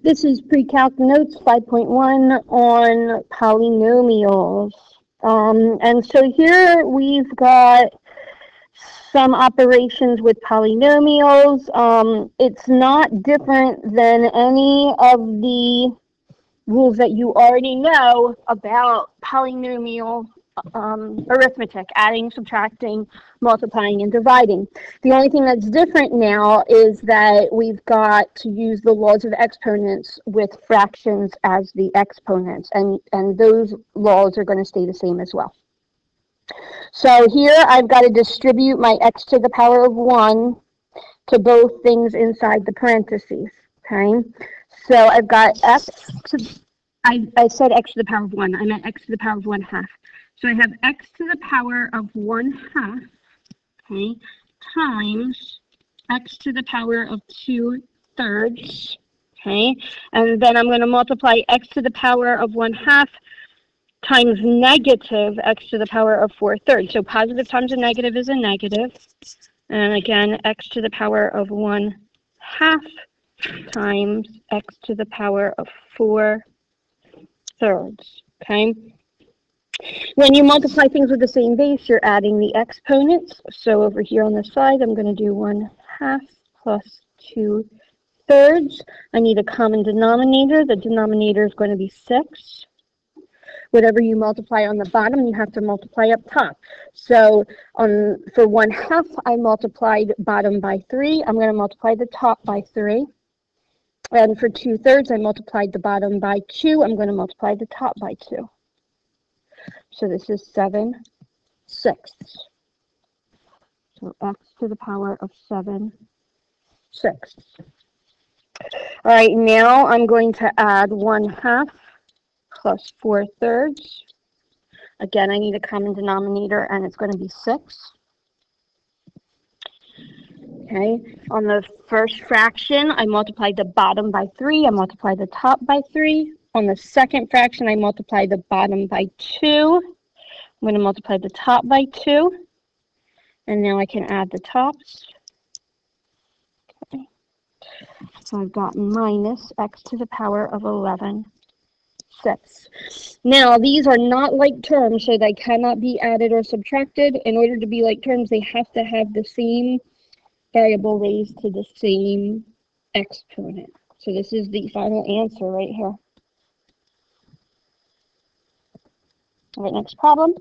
This is Pre-Calc Notes 5.1 on polynomials. And so here we've got some operations with polynomials. It's not different than any of the rules that you already know about polynomial arithmetic, adding, subtracting, multiplying, and dividing. The only thing that's different now is that we've got to use the laws of exponents with fractions as the exponents, and those laws are going to stay the same as well. So here I've got to distribute my x to the power of 1 to both things inside the parentheses, okay? So I've got x to, I said x to the power of 1, I meant x to the power of 1/2. So I have x to the power of 1/2, okay, times x to the power of 2/3, okay, and then I'm going to multiply x to the power of 1/2 times negative x to the power of 4/3. So positive times a negative is a negative, and again, x to the power of 1/2 times x to the power of 4/3, okay. When you multiply things with the same base, you're adding the exponents. So over here on the side, I'm going to do 1/2 plus 2/3. I need a common denominator. The denominator is going to be 6. Whatever you multiply on the bottom, you have to multiply up top. So for 1/2, I multiplied bottom by 3. I'm going to multiply the top by 3. And for 2/3, I multiplied the bottom by 2. I'm going to multiply the top by 2. So this is 7/6. So x to the power of 7/6. All right, now I'm going to add 1/2 plus 4/3. Again, I need a common denominator, and it's going to be 6. Okay, on the first fraction, I multiplied the bottom by 3. I multiplied the top by 3. On the second fraction, I multiply the bottom by 2. I'm going to multiply the top by 2. And now I can add the tops. Okay. So I've got minus x to the power of 11/6. Now, these are not like terms, so they cannot be added or subtracted. In order to be like terms, they have to have the same variable raised to the same exponent. So this is the final answer right here. All right, next problem.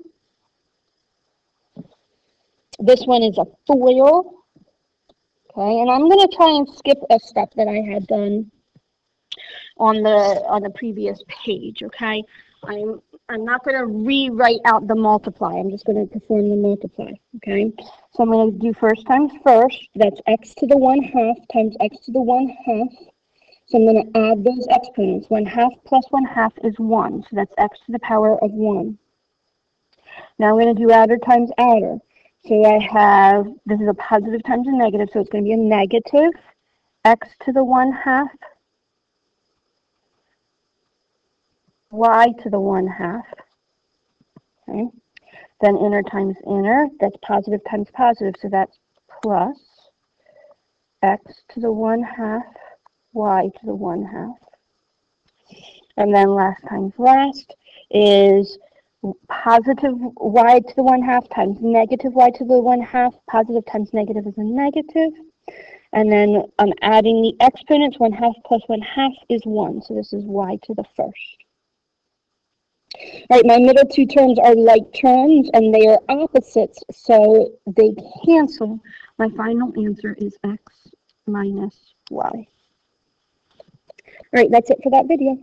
This one is a FOIL. Okay, and I'm going to try and skip a step that I had done on the previous page. Okay, I'm not going to rewrite out the multiply. I'm just going to perform the multiply. Okay, so I'm going to do first times first. That's x to the 1/2 times x to the 1/2. So I'm going to add those exponents. 1/2 plus 1/2 is 1. So that's x to the power of 1. Now I'm going to do adder times adder. So I have, this is a positive times a negative, so it's going to be a negative x to the 1/2 y to the 1/2. Okay. Then inner times inner, that's positive times positive, so that's plus x to the 1/2 y to the 1/2. And then last times last is positive y to the 1/2 times negative y to the 1/2. Positive times negative is a negative. And then I'm adding the exponents. 1/2 plus 1/2 is 1. So this is y to the first. All right, my middle two terms are like terms, and they are opposites, so they cancel. My final answer is x minus y. All right, that's it for that video.